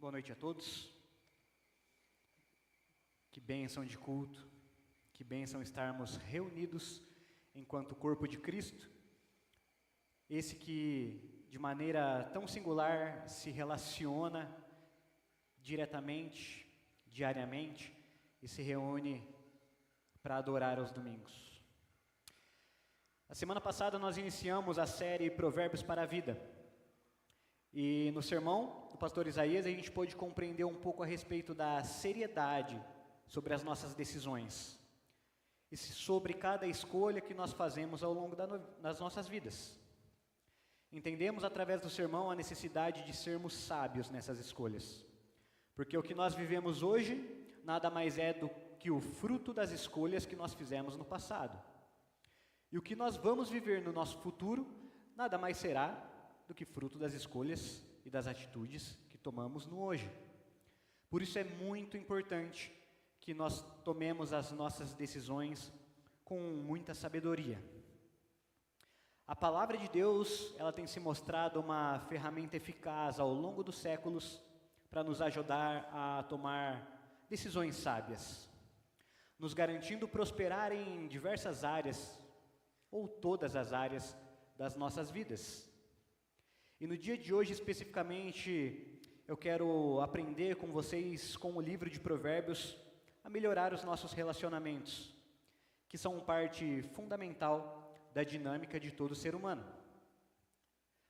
Boa noite a todos. Que bênção de culto, que bênção estarmos reunidos enquanto corpo de Cristo. Esse que, de maneira tão singular, se relaciona diretamente, diariamente, e se reúne para adorar aos domingos. A semana passada nós iniciamos a série Provérbios para a Vida. E no sermão do pastor Isaías a gente pôde compreender um pouco a respeito da seriedade sobre as nossas decisões e sobre cada escolha que nós fazemos ao longo das nossas vidas. Entendemos através do sermão a necessidade de sermos sábios nessas escolhas, porque o que nós vivemos hoje nada mais é do que o fruto das escolhas que nós fizemos no passado. E o que nós vamos viver no nosso futuro nada mais será do que fruto das escolhas e das atitudes que tomamos no hoje. Por isso é muito importante que nós tomemos as nossas decisões com muita sabedoria. A palavra de Deus, ela tem se mostrado uma ferramenta eficaz ao longo dos séculos para nos ajudar a tomar decisões sábias, nos garantindo prosperar em diversas áreas ou todas as áreas das nossas vidas. E no dia de hoje, especificamente, eu quero aprender com vocês, com o livro de Provérbios, a melhorar os nossos relacionamentos, que são parte fundamental da dinâmica de todo ser humano.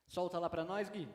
Solta lá para nós, Gui.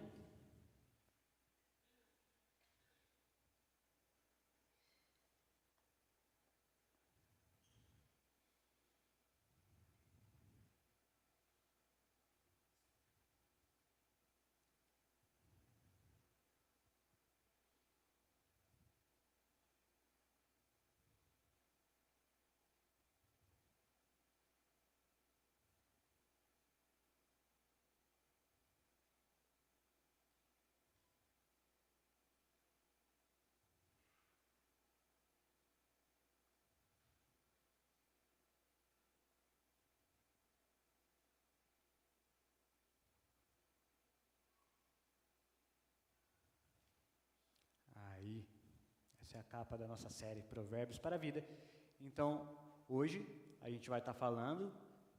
Aí, essa é a capa da nossa série Provérbios para a Vida. Então, hoje a gente vai estar falando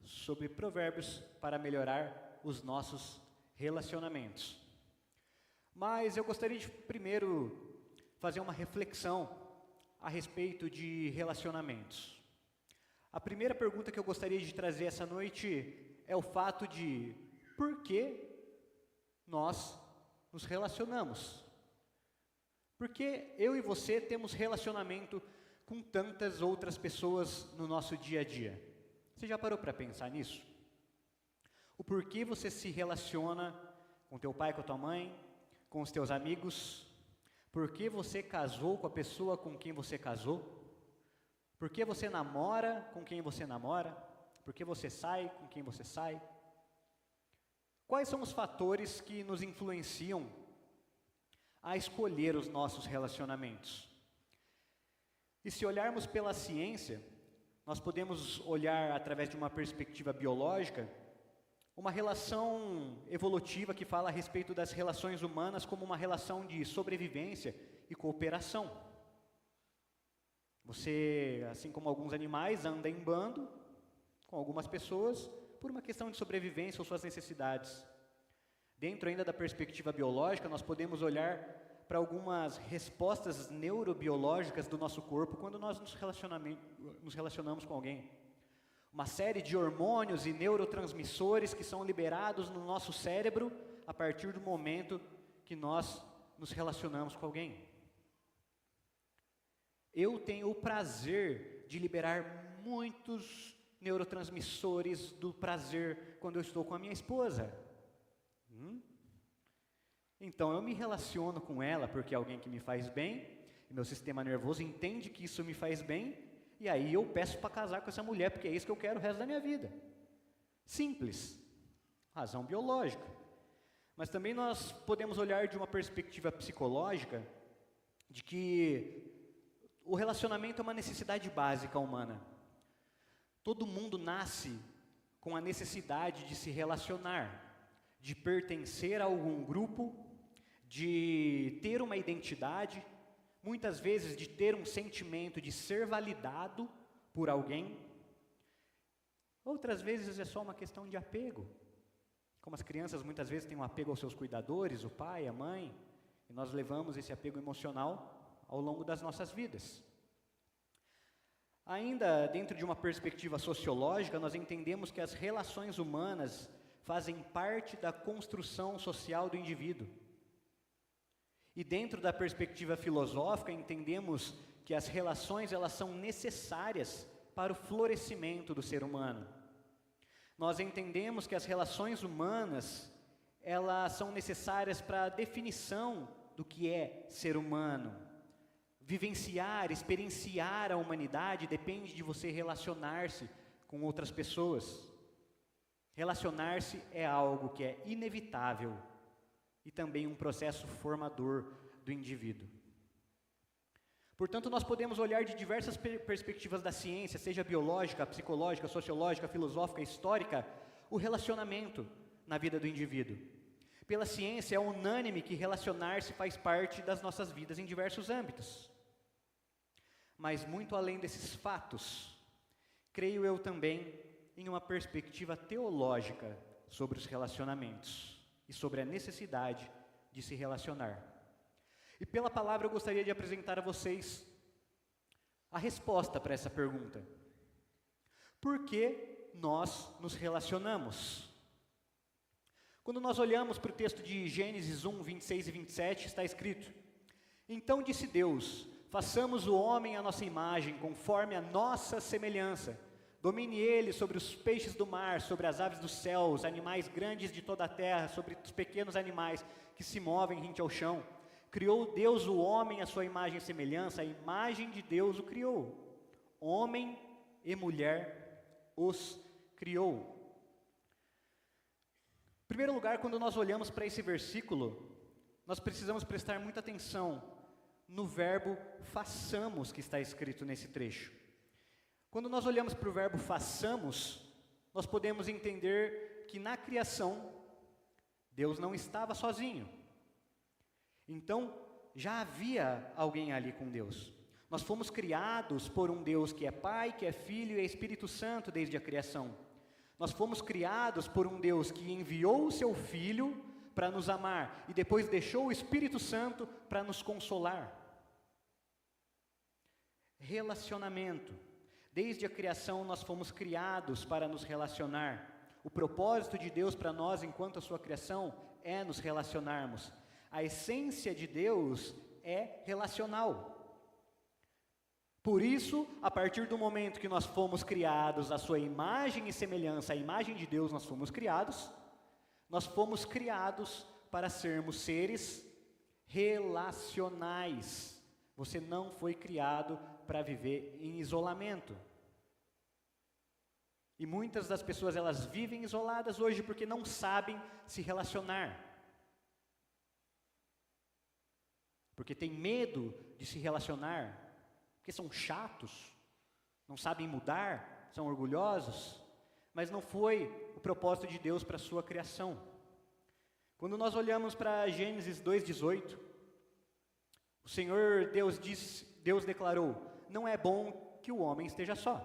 sobre provérbios para melhorar os nossos relacionamentos. Mas eu gostaria de primeiro fazer uma reflexão a respeito de relacionamentos. A primeira pergunta que eu gostaria de trazer essa noite é o fato de por que nós nos relacionamos? Porque eu e você temos relacionamento com tantas outras pessoas no nosso dia a dia. Você já parou para pensar nisso? O porquê você se relaciona com teu pai, com a tua mãe, com os teus amigos? Por que você casou com a pessoa com quem você casou? Por que você namora com quem você namora? Por que você sai com quem você sai? Quais são os fatores que nos influenciam a escolher os nossos relacionamentos? E se olharmos pela ciência, nós podemos olhar através de uma perspectiva biológica, uma relação evolutiva que fala a respeito das relações humanas como uma relação de sobrevivência e cooperação. Você, assim como alguns animais, anda em bando com algumas pessoas por uma questão de sobrevivência ou suas necessidades. Dentro ainda da perspectiva biológica, nós podemos olhar para algumas respostas neurobiológicas do nosso corpo quando nós nos relacionamos com alguém. Uma série de hormônios e neurotransmissores que são liberados no nosso cérebro a partir do momento que nós nos relacionamos com alguém. Eu tenho o prazer de liberar muitos neurotransmissores do prazer quando eu estou com a minha esposa. Então eu me relaciono com ela porque é alguém que me faz bem, e meu sistema nervoso entende que isso me faz bem, e aí eu peço para casar com essa mulher porque é isso que eu quero o resto da minha vida. Simples, razão biológica. Mas também nós podemos olhar de uma perspectiva psicológica de que o relacionamento é uma necessidade básica humana. Todo mundo nasce com a necessidade de se relacionar, de pertencer a algum grupo, de ter uma identidade, muitas vezes de ter um sentimento de ser validado por alguém. Outras vezes é só uma questão de apego. Como as crianças muitas vezes têm um apego aos seus cuidadores, o pai, a mãe, e nós levamos esse apego emocional ao longo das nossas vidas. Ainda dentro de uma perspectiva sociológica, nós entendemos que as relações humanas fazem parte da construção social do indivíduo. E dentro da perspectiva filosófica, entendemos que as relações elas são necessárias para o florescimento do ser humano. Nós entendemos que as relações humanas, elas são necessárias para a definição do que é ser humano. Vivenciar, experienciar a humanidade depende de você relacionar-se com outras pessoas. Relacionar-se é algo que é inevitável e também um processo formador do indivíduo. Portanto, nós podemos olhar de diversas perspectivas da ciência, seja biológica, psicológica, sociológica, filosófica, histórica, o relacionamento na vida do indivíduo. Pela ciência, é unânime que relacionar-se faz parte das nossas vidas em diversos âmbitos. Mas muito além desses fatos, creio eu também em uma perspectiva teológica sobre os relacionamentos e sobre a necessidade de se relacionar. E pela palavra eu gostaria de apresentar a vocês a resposta para essa pergunta. Por que nós nos relacionamos? Quando nós olhamos para o texto de Gênesis 1, 26 e 27, está escrito: Então disse Deus, façamos o homem à nossa imagem, conforme a nossa semelhança. Domine ele sobre os peixes do mar, sobre as aves do céu, os animais grandes de toda a terra, sobre os pequenos animais que se movem rente ao chão. Criou Deus o homem à sua imagem e semelhança, a imagem de Deus o criou. Homem e mulher os criou. Em primeiro lugar, quando nós olhamos para esse versículo, nós precisamos prestar muita atenção no verbo façamos que está escrito nesse trecho. Quando nós olhamos para o verbo façamos, nós podemos entender que na criação, Deus não estava sozinho. Então, já havia alguém ali com Deus. Nós fomos criados por um Deus que é Pai, que é Filho e é Espírito Santo desde a criação. Nós fomos criados por um Deus que enviou o seu Filho para nos amar e depois deixou o Espírito Santo para nos consolar. Relacionamento. Desde a criação nós fomos criados para nos relacionar. O propósito de Deus para nós enquanto a sua criação é nos relacionarmos. A essência de Deus é relacional. Por isso, a partir do momento que nós fomos criados à sua imagem e semelhança, a imagem de Deus nós fomos criados para sermos seres relacionais. Você não foi criado para viver em isolamento. E muitas das pessoas elas vivem isoladas hoje porque não sabem se relacionar. Porque tem medo de se relacionar, porque são chatos, não sabem mudar, são orgulhosos, mas não foi o propósito de Deus para a sua criação. Quando nós olhamos para Gênesis 2:18, o Senhor Deus declarou: não é bom que o homem esteja só.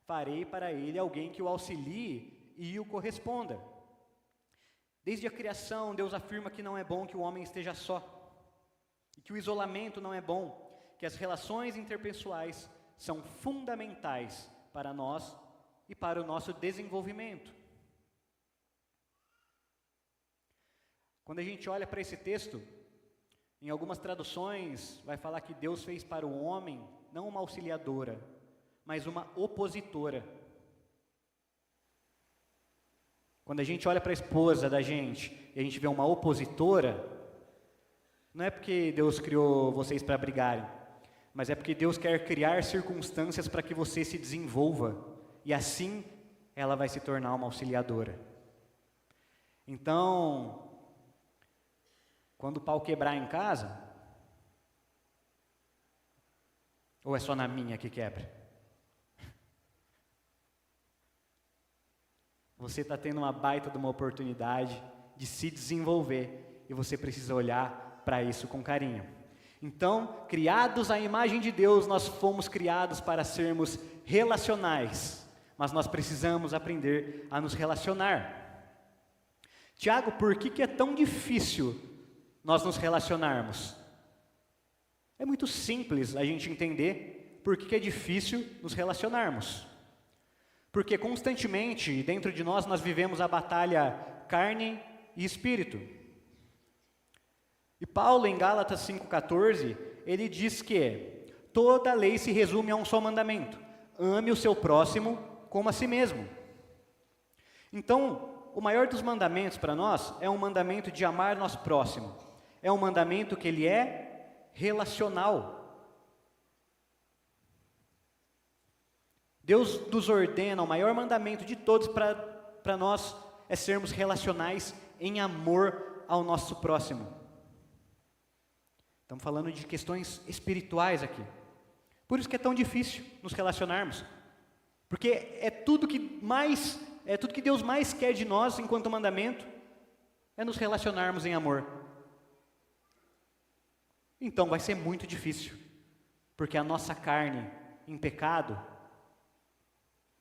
Farei para ele alguém que o auxilie e o corresponda. Desde a criação, Deus afirma que não é bom que o homem esteja só. E que o isolamento não é bom, que as relações interpessoais são fundamentais para nós e para o nosso desenvolvimento. Quando a gente olha para esse texto, em algumas traduções vai falar que Deus fez para o homem não uma auxiliadora, mas uma opositora. Quando a gente olha para a esposa da gente e a gente vê uma opositora, não é porque Deus criou vocês para brigarem, mas é porque Deus quer criar circunstâncias para que você se desenvolva, e assim ela vai se tornar uma auxiliadora. Então, quando o pau quebrar em casa, ou é só na minha que quebra? Você está tendo uma baita de uma oportunidade de se desenvolver e você precisa olhar para isso com carinho. Então, criados à imagem de Deus, nós fomos criados para sermos relacionais, mas nós precisamos aprender a nos relacionar. Tiago, por que é tão difícil nós nos relacionarmos? É muito simples a gente entender por que é difícil nos relacionarmos. Porque constantemente, dentro de nós vivemos a batalha carne e espírito. E Paulo, em Gálatas 5,14, ele diz que toda a lei se resume a um só mandamento: ame o seu próximo como a si mesmo. Então, o maior dos mandamentos para nós é um mandamento de amar nosso próximo. É um mandamento que ele é relacional. Deus nos ordena, o maior mandamento de todos para nós é sermos relacionais em amor ao nosso próximo. Estamos falando de questões espirituais aqui. Por isso que é tão difícil nos relacionarmos. Porque é tudo que Deus mais quer de nós enquanto mandamento, é nos relacionarmos em amor. Então vai ser muito difícil, porque a nossa carne em pecado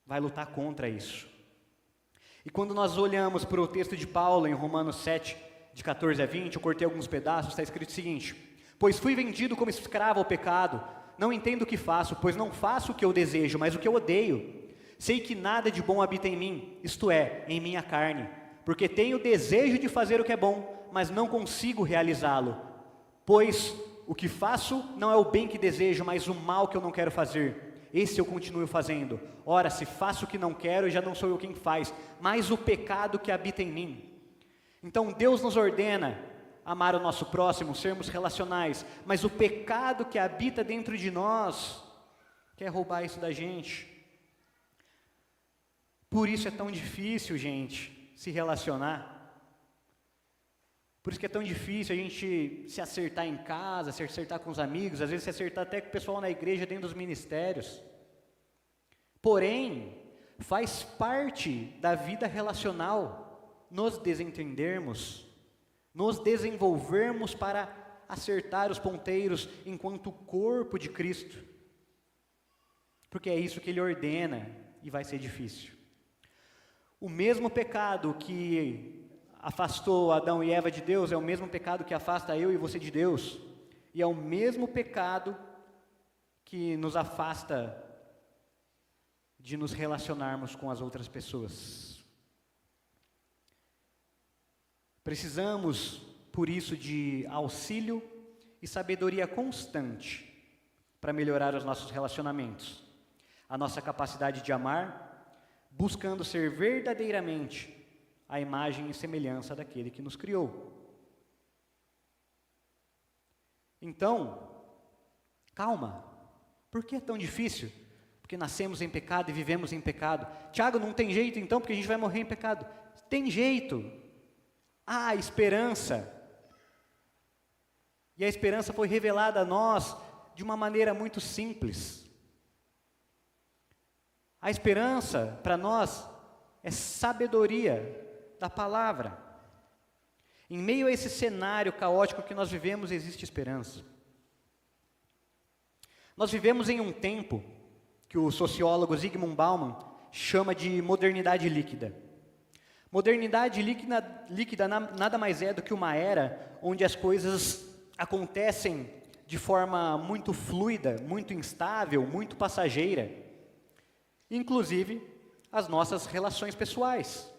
vai lutar contra isso. E quando nós olhamos para o texto de Paulo em Romanos 7, de 14 a 20, eu cortei alguns pedaços, está escrito o seguinte: pois fui vendido como escravo ao pecado, não entendo o que faço, pois não faço o que eu desejo, mas o que eu odeio. Sei que nada de bom habita em mim, isto é, em minha carne, porque tenho desejo de fazer o que é bom, mas não consigo realizá-lo. Pois o que faço não é o bem que desejo, mas o mal que eu não quero fazer. Esse eu continuo fazendo. Ora, se faço o que não quero, já não sou eu quem faz, mas o pecado que habita em mim. Então Deus nos ordena amar o nosso próximo, sermos relacionais, mas o pecado que habita dentro de nós quer roubar isso da gente. Por isso é tão difícil, gente, se relacionar. Por isso que é tão difícil a gente se acertar em casa, se acertar com os amigos, às vezes se acertar até com o pessoal na igreja, dentro dos ministérios. Porém, faz parte da vida relacional nos desentendermos, nos desenvolvermos para acertar os ponteiros enquanto corpo de Cristo. Porque é isso que Ele ordena e vai ser difícil. O mesmo pecado que afastou Adão e Eva de Deus é o mesmo pecado que afasta eu e você de Deus. E é o mesmo pecado que nos afasta de nos relacionarmos com as outras pessoas. Precisamos, por isso, de auxílio e sabedoria constante para melhorar os nossos relacionamentos, a nossa capacidade de amar, buscando ser verdadeiramente a imagem e semelhança daquele que nos criou. Então, calma. Por que é tão difícil? Porque nascemos em pecado e vivemos em pecado. Tiago, não tem jeito então, porque a gente vai morrer em pecado. Tem jeito. Há esperança. E a esperança foi revelada a nós de uma maneira muito simples. A esperança, para nós, é sabedoria da palavra. Em meio a esse cenário caótico que nós vivemos, existe esperança. Nós vivemos em um tempo que o sociólogo Zygmunt Bauman chama de modernidade líquida. Modernidade líquida nada mais é do que uma era onde as coisas acontecem de forma muito fluida, muito instável, muito passageira. Inclusive as nossas relações pessoais.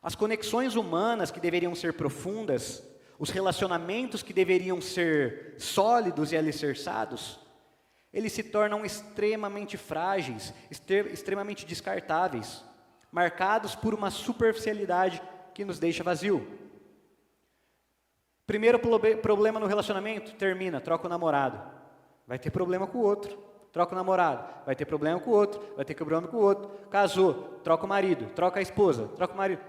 As conexões humanas que deveriam ser profundas, os relacionamentos que deveriam ser sólidos e alicerçados, eles se tornam extremamente frágeis, extremamente descartáveis, marcados por uma superficialidade que nos deixa vazio. Primeiro problema no relacionamento, termina, troca o namorado. Vai ter problema com o outro, troca o namorado. Vai ter problema com o outro, vai ter problema com o outro. Casou, troca o marido, troca a esposa, troca o marido.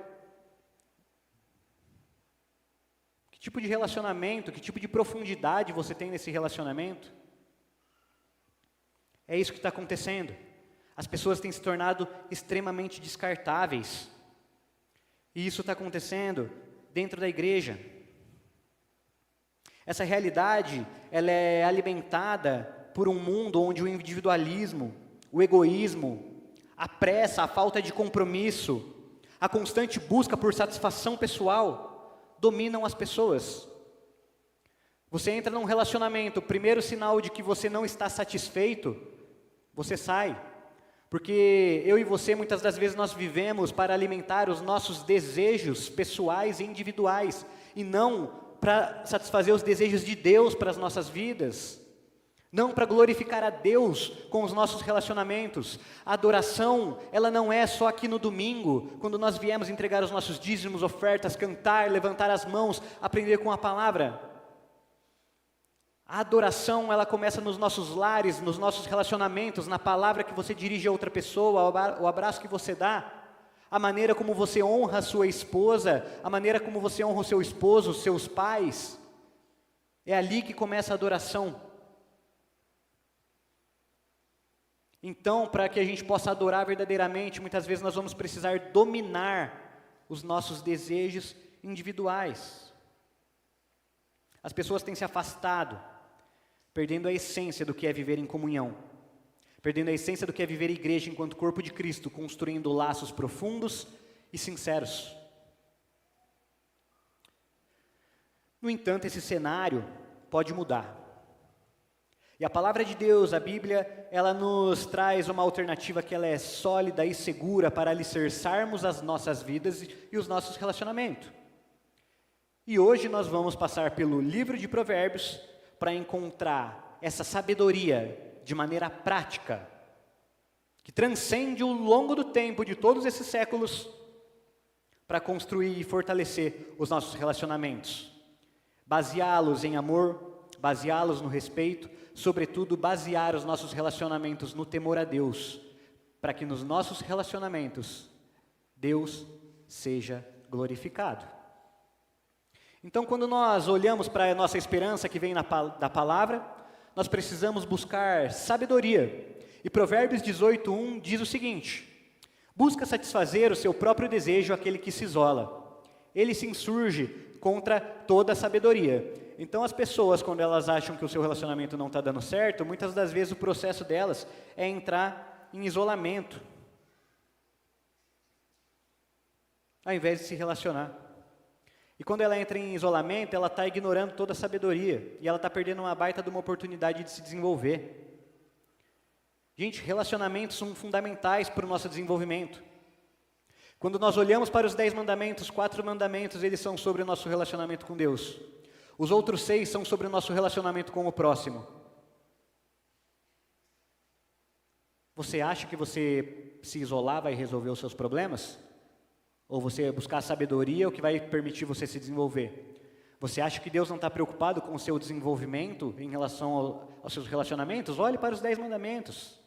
Que tipo de relacionamento, que tipo de profundidade você tem nesse relacionamento? É isso que está acontecendo. As pessoas têm se tornado extremamente descartáveis. E isso está acontecendo dentro da igreja. Essa realidade, ela é alimentada por um mundo onde o individualismo, o egoísmo, a pressa, a falta de compromisso, a constante busca por satisfação pessoal dominam as pessoas. Você entra num relacionamento, o primeiro sinal de que você não está satisfeito, você sai. Porque eu e você, muitas das vezes, nós vivemos para alimentar os nossos desejos pessoais e individuais, e não para satisfazer os desejos de Deus para as nossas vidas, não para glorificar a Deus com os nossos relacionamentos. A adoração, ela não é só aqui no domingo, quando nós viemos entregar os nossos dízimos, ofertas, cantar, levantar as mãos, aprender com a palavra. A adoração, ela começa nos nossos lares, nos nossos relacionamentos, na palavra que você dirige a outra pessoa, o abraço que você dá, a maneira como você honra a sua esposa, a maneira como você honra o seu esposo, os seus pais. É ali que começa a adoração. Então, para que a gente possa adorar verdadeiramente, muitas vezes nós vamos precisar dominar os nossos desejos individuais. As pessoas têm se afastado, perdendo a essência do que é viver em comunhão, perdendo a essência do que é viver igreja enquanto corpo de Cristo, construindo laços profundos e sinceros. No entanto, esse cenário pode mudar. E a palavra de Deus, a Bíblia, ela nos traz uma alternativa que ela é sólida e segura para alicerçarmos as nossas vidas e os nossos relacionamentos. E hoje nós vamos passar pelo livro de Provérbios para encontrar essa sabedoria de maneira prática, que transcende o longo do tempo de todos esses séculos, para construir e fortalecer os nossos relacionamentos, baseá-los em amor, baseá-los no respeito, sobretudo basear os nossos relacionamentos no temor a Deus, para que nos nossos relacionamentos Deus seja glorificado. Então, quando nós olhamos para a nossa esperança que vem da palavra, nós precisamos buscar sabedoria. E Provérbios 18:1 diz o seguinte: busca satisfazer o seu próprio desejo aquele que se isola. Ele se insurge contra toda a sabedoria. Então, as pessoas, quando elas acham que o seu relacionamento não está dando certo, muitas das vezes o processo delas é entrar em isolamento, ao invés de se relacionar. E quando ela entra em isolamento, ela está ignorando toda a sabedoria, e ela está perdendo uma baita de uma oportunidade de se desenvolver. Gente, relacionamentos são fundamentais para o nosso desenvolvimento. Quando nós olhamos para os 10 mandamentos, 4 mandamentos, eles são sobre o nosso relacionamento com Deus. Os outros 6 são sobre o nosso relacionamento com o próximo. Você acha que você se isolar vai resolver os seus problemas? Ou você buscar sabedoria, o que vai permitir você se desenvolver? Você acha que Deus não está preocupado com o seu desenvolvimento em relação aos seus relacionamentos? Olhe para os 10 mandamentos.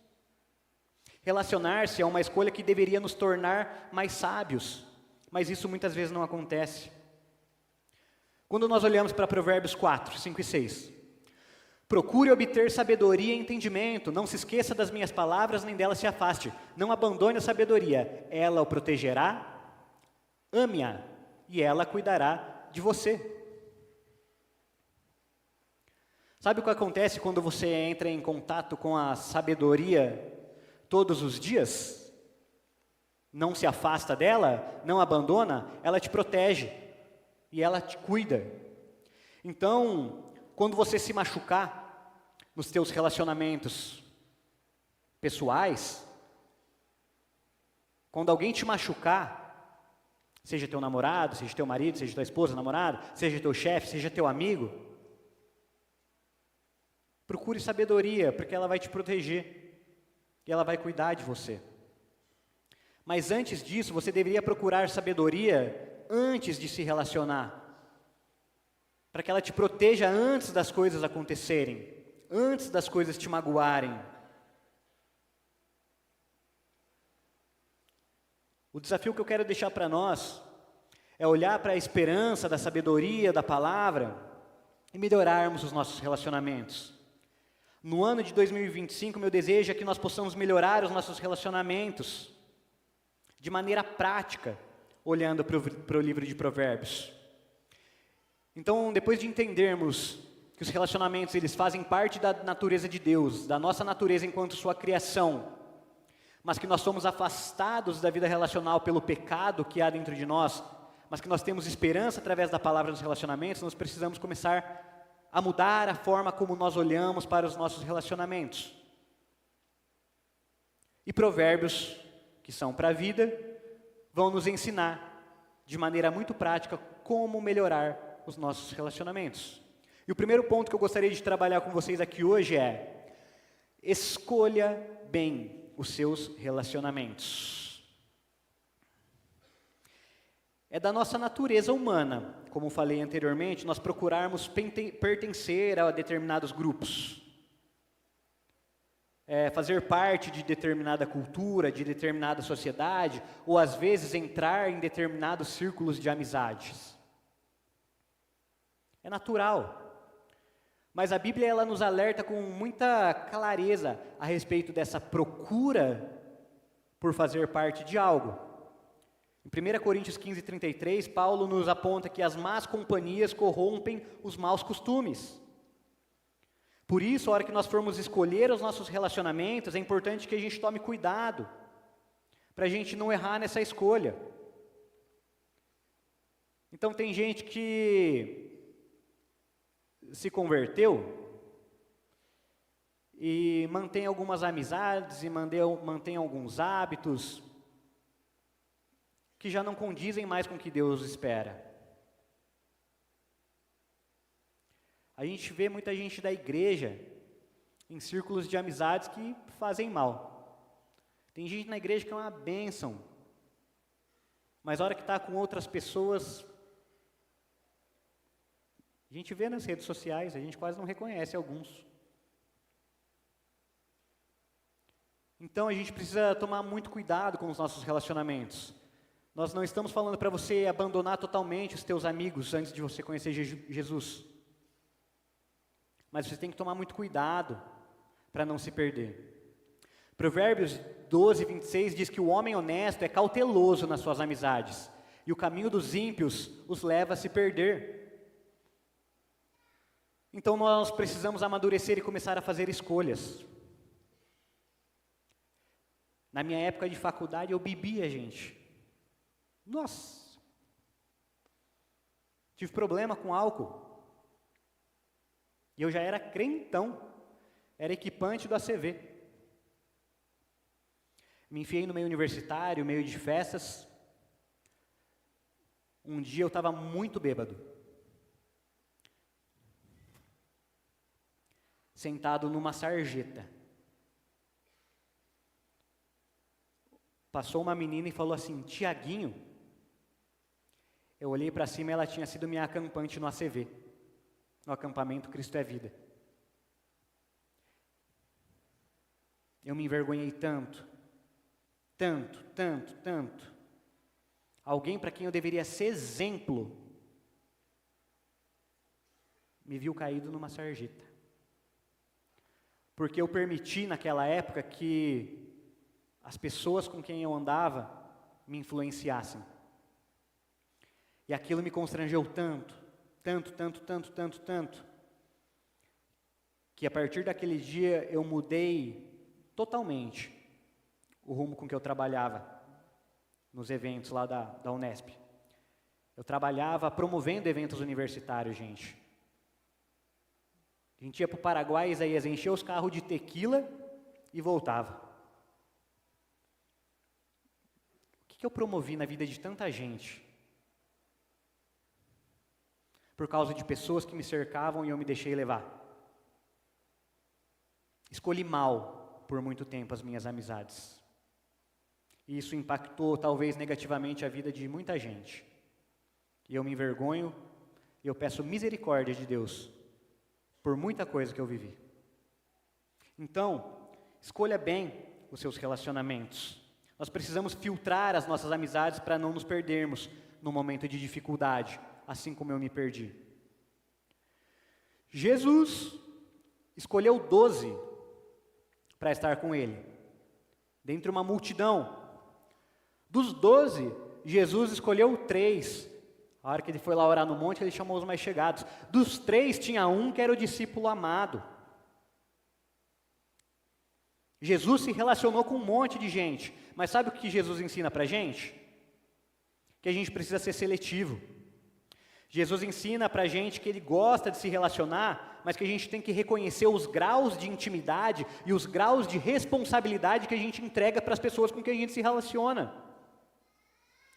Relacionar-se é uma escolha que deveria nos tornar mais sábios, mas isso muitas vezes não acontece. Quando nós olhamos para Provérbios 4, 5 e 6, procure obter sabedoria e entendimento, não se esqueça das minhas palavras, nem delas se afaste, não abandone a sabedoria, ela o protegerá, ame-a, e ela cuidará de você. Sabe o que acontece quando você entra em contato com a sabedoria todos os dias? Não se afasta dela, não abandona, ela te protege e ela te cuida. Então, quando você se machucar nos teus relacionamentos pessoais, quando alguém te machucar, seja teu namorado, seja teu marido, seja tua esposa, namorado, seja teu chefe, seja teu amigo, procure sabedoria, porque ela vai te proteger e ela vai cuidar de você. Mas antes disso, você deveria procurar sabedoria antes de se relacionar, para que ela te proteja antes das coisas acontecerem, antes das coisas te magoarem. O desafio que eu quero deixar para nós é olhar para a esperança da sabedoria, da palavra e melhorarmos os nossos relacionamentos. No ano de 2025, meu desejo é que nós possamos melhorar os nossos relacionamentos de maneira prática, olhando para o livro de Provérbios. Então, depois de entendermos que os relacionamentos eles fazem parte da natureza de Deus, da nossa natureza enquanto sua criação, mas que nós somos afastados da vida relacional pelo pecado que há dentro de nós, mas que nós temos esperança através da palavra nos relacionamentos, nós precisamos começar a mudar a forma como nós olhamos para os nossos relacionamentos. E provérbios, que são para a vida, vão nos ensinar, de maneira muito prática, como melhorar os nossos relacionamentos. E o primeiro ponto que eu gostaria de trabalhar com vocês aqui hoje é: escolha bem os seus relacionamentos. É da nossa natureza humana, como falei anteriormente, nós procurarmos pertencer a determinados grupos. Fazer parte de determinada cultura, de determinada sociedade, ou às vezes entrar em determinados círculos de amizades. É natural. Mas a Bíblia ela nos alerta com muita clareza a respeito dessa procura por fazer parte de algo. Em 1 Coríntios 15:33, Paulo nos aponta que as más companhias corrompem os maus costumes. Por isso, a hora que nós formos escolher os nossos relacionamentos, é importante que a gente tome cuidado, para a gente não errar nessa escolha. Então, tem gente que se converteu e mantém algumas amizades e mantém alguns hábitos que já não condizem mais com o que Deus espera. A gente vê muita gente da igreja em círculos de amizades que fazem mal. Tem gente na igreja que é uma bênção, mas a hora que está com outras pessoas, a gente vê nas redes sociais, a gente quase não reconhece alguns. Então a gente precisa tomar muito cuidado com os nossos relacionamentos. Nós não estamos falando para você abandonar totalmente os teus amigos antes de você conhecer Jesus. Mas você tem que tomar muito cuidado para não se perder. Provérbios 12:26 diz que o homem honesto é cauteloso nas suas amizades, e o caminho dos ímpios os leva a se perder. Então nós precisamos amadurecer e começar a fazer escolhas. Na minha época de faculdade eu bebia, gente. Nossa! Tive problema com álcool. E eu já era crentão, era equipante do ACV. Me enfiei no meio universitário, meio de festas. Um dia eu estava muito bêbado. Sentado numa sarjeta. Passou uma menina e falou assim: Tiaguinho. Eu olhei para cima e ela tinha sido minha acampante no ACV, no acampamento Cristo é Vida. Eu me envergonhei tanto. Alguém para quem eu deveria ser exemplo, me viu caído numa sarjeta. Porque eu permiti naquela época que as pessoas com quem eu andava me influenciassem. E aquilo me constrangeu tanto, que a partir daquele dia eu mudei totalmente o rumo com que eu trabalhava nos eventos lá da Unesp. Eu trabalhava promovendo eventos universitários, gente. A gente ia para o Paraguai, Isaías, enchia os carros de tequila e voltava. O que eu promovi na vida de tanta gente? Por causa de pessoas que me cercavam e eu me deixei levar. Escolhi mal por muito tempo as minhas amizades. E isso impactou talvez negativamente a vida de muita gente. E eu me envergonho e eu peço misericórdia de Deus por muita coisa que eu vivi. Então, escolha bem os seus relacionamentos. Nós precisamos filtrar as nossas amizades para não nos perdermos no momento de dificuldade, assim como eu me perdi. Jesus escolheu 12 para estar com ele, dentre uma multidão. Dos 12, Jesus escolheu 3, A hora que ele foi lá orar no monte, ele chamou os mais chegados. Dos 3, tinha um que era o discípulo amado. Jesus se relacionou com um monte de gente, mas sabe o que Jesus ensina para a gente? Que a gente precisa ser seletivo. Jesus ensina para a gente que Ele gosta de se relacionar, mas que a gente tem que reconhecer os graus de intimidade e os graus de responsabilidade que a gente entrega para as pessoas com quem a gente se relaciona.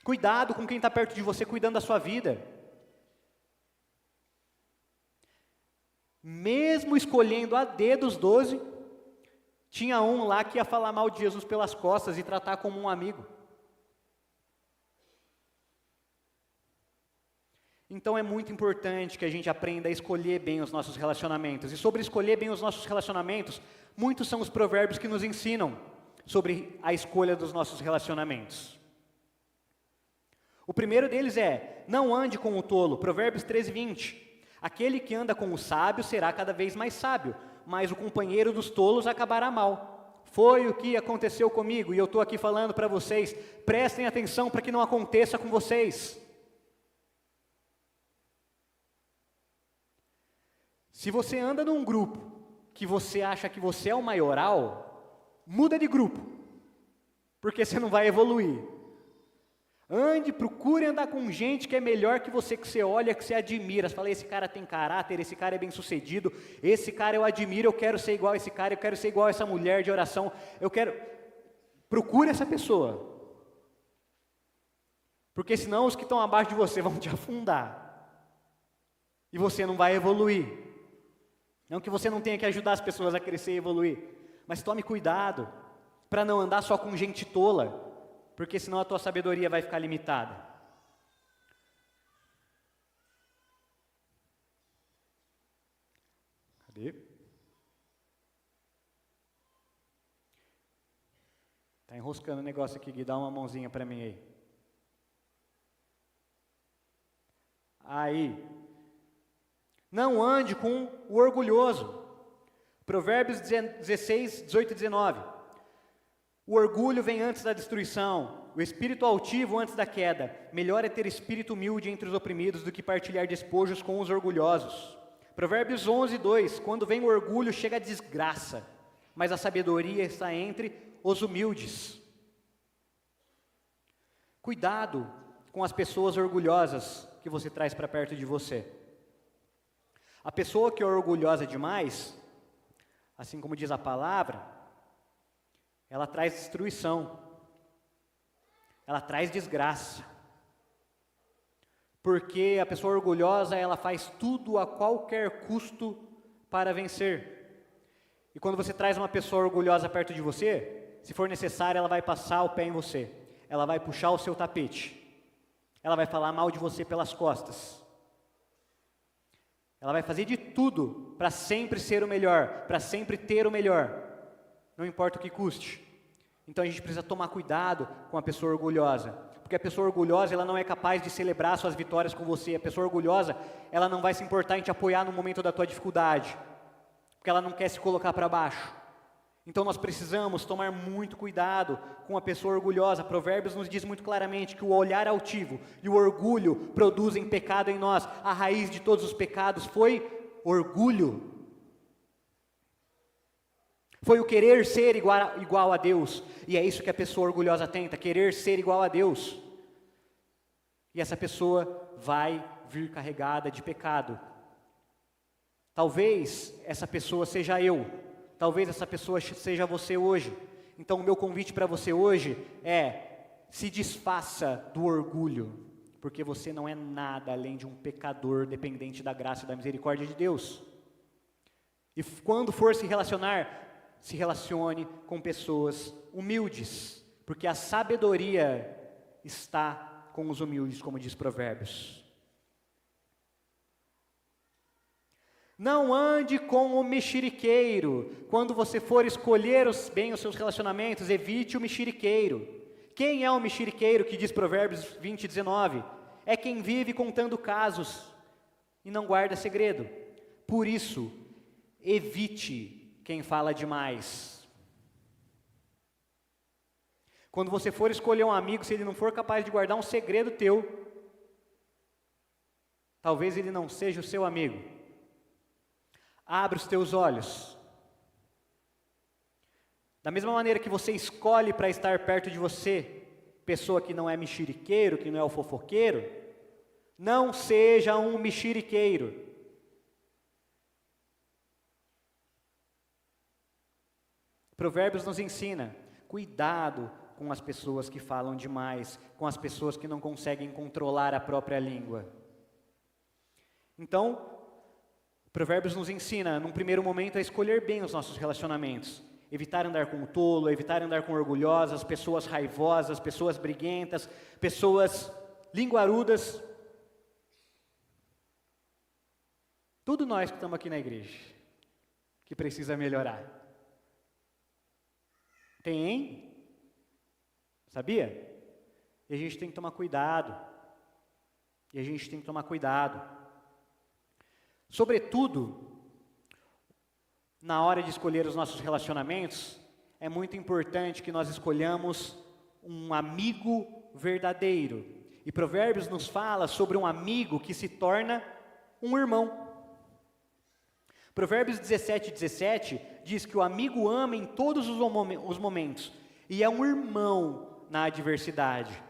Cuidado com quem está perto de você, cuidando da sua vida. Mesmo escolhendo a dedo os 12, tinha um lá que ia falar mal de Jesus pelas costas e tratar como um amigo. Então é muito importante que a gente aprenda a escolher bem os nossos relacionamentos. E sobre escolher bem os nossos relacionamentos, muitos são os provérbios que nos ensinam sobre a escolha dos nossos relacionamentos. O primeiro deles é: não ande com o tolo, Provérbios 13:20. Aquele que anda com o sábio será cada vez mais sábio, mas o companheiro dos tolos acabará mal. Foi o que aconteceu comigo, e eu estou aqui falando para vocês, prestem atenção para que não aconteça com vocês. Se você anda num grupo que você acha que você é o maioral, muda de grupo, porque você não vai evoluir. Procure andar com gente que é melhor que você olha, que você admira. Você fala: esse cara tem caráter, esse cara é bem sucedido, esse cara eu admiro, eu quero ser igual a esse cara, eu quero ser igual a essa mulher de oração, procure essa pessoa. Porque senão os que estão abaixo de você vão te afundar, e você não vai evoluir. Não que você não tenha que ajudar as pessoas a crescer e evoluir, mas tome cuidado para não andar só com gente tola, porque senão a tua sabedoria vai ficar limitada. Cadê? Está enroscando o negócio aqui, Gui, dá uma mãozinha para mim aí. Aí. Não ande com o orgulhoso. Provérbios 16, 18 e 19. O orgulho vem antes da destruição, o espírito altivo antes da queda. Melhor é ter espírito humilde entre os oprimidos do que partilhar despojos com os orgulhosos. Provérbios 11, 2. Quando vem o orgulho, chega a desgraça, mas a sabedoria está entre os humildes. Cuidado com as pessoas orgulhosas que você traz para perto de você. A pessoa que é orgulhosa demais, assim como diz a palavra, ela traz destruição, ela traz desgraça, porque a pessoa orgulhosa, ela faz tudo a qualquer custo para vencer. E quando você traz uma pessoa orgulhosa perto de você, se for necessário, ela vai passar o pé em você, ela vai puxar o seu tapete, ela vai falar mal de você pelas costas. Ela vai fazer de tudo para sempre ser o melhor, para sempre ter o melhor, não importa o que custe. Então a gente precisa tomar cuidado com a pessoa orgulhosa, porque a pessoa orgulhosa, ela não é capaz de celebrar suas vitórias com você. A pessoa orgulhosa, ela não vai se importar em te apoiar no momento da tua dificuldade, porque ela não quer se colocar para baixo. Então nós precisamos tomar muito cuidado com a pessoa orgulhosa. Provérbios nos diz muito claramente que o olhar altivo e o orgulho produzem pecado em nós. A raiz de todos os pecados foi orgulho. Foi o querer ser igual a Deus. E é isso que a pessoa orgulhosa tenta, querer ser igual a Deus. E essa pessoa vai vir carregada de pecado. Talvez essa pessoa seja eu. Talvez essa pessoa seja você hoje. Então o meu convite para você hoje é: se desfaça do orgulho, porque você não é nada além de um pecador dependente da graça e da misericórdia de Deus. E quando for se relacionar, se relacione com pessoas humildes, porque a sabedoria está com os humildes, como diz Provérbios. Não ande com o mexeriqueiro. Quando você for escolher bem os seus relacionamentos, evite o mexeriqueiro. Quem é o mexeriqueiro que diz Provérbios 20, 19? É quem vive contando casos e não guarda segredo. Por isso, evite quem fala demais. Quando você for escolher um amigo, se ele não for capaz de guardar um segredo teu, talvez ele não seja o seu amigo. Abre os teus olhos. Da mesma maneira que você escolhe para estar perto de você, pessoa que não é mexeriqueiro, que não é o fofoqueiro, não seja um mexeriqueiro. Provérbios nos ensina, cuidado com as pessoas que falam demais, com as pessoas que não conseguem controlar a própria língua. Então, Provérbios nos ensina, num primeiro momento, a escolher bem os nossos relacionamentos. Evitar andar com o tolo, evitar andar com orgulhosas, pessoas raivosas, pessoas briguentas, pessoas linguarudas. Tudo nós que estamos aqui na igreja, que precisa melhorar. Tem, hein? Sabia? E a gente tem que tomar cuidado. Sobretudo, na hora de escolher os nossos relacionamentos, é muito importante que nós escolhamos um amigo verdadeiro. E Provérbios nos fala sobre um amigo que se torna um irmão. Provérbios 17 diz que o amigo ama em todos os momentos e é um irmão na adversidade.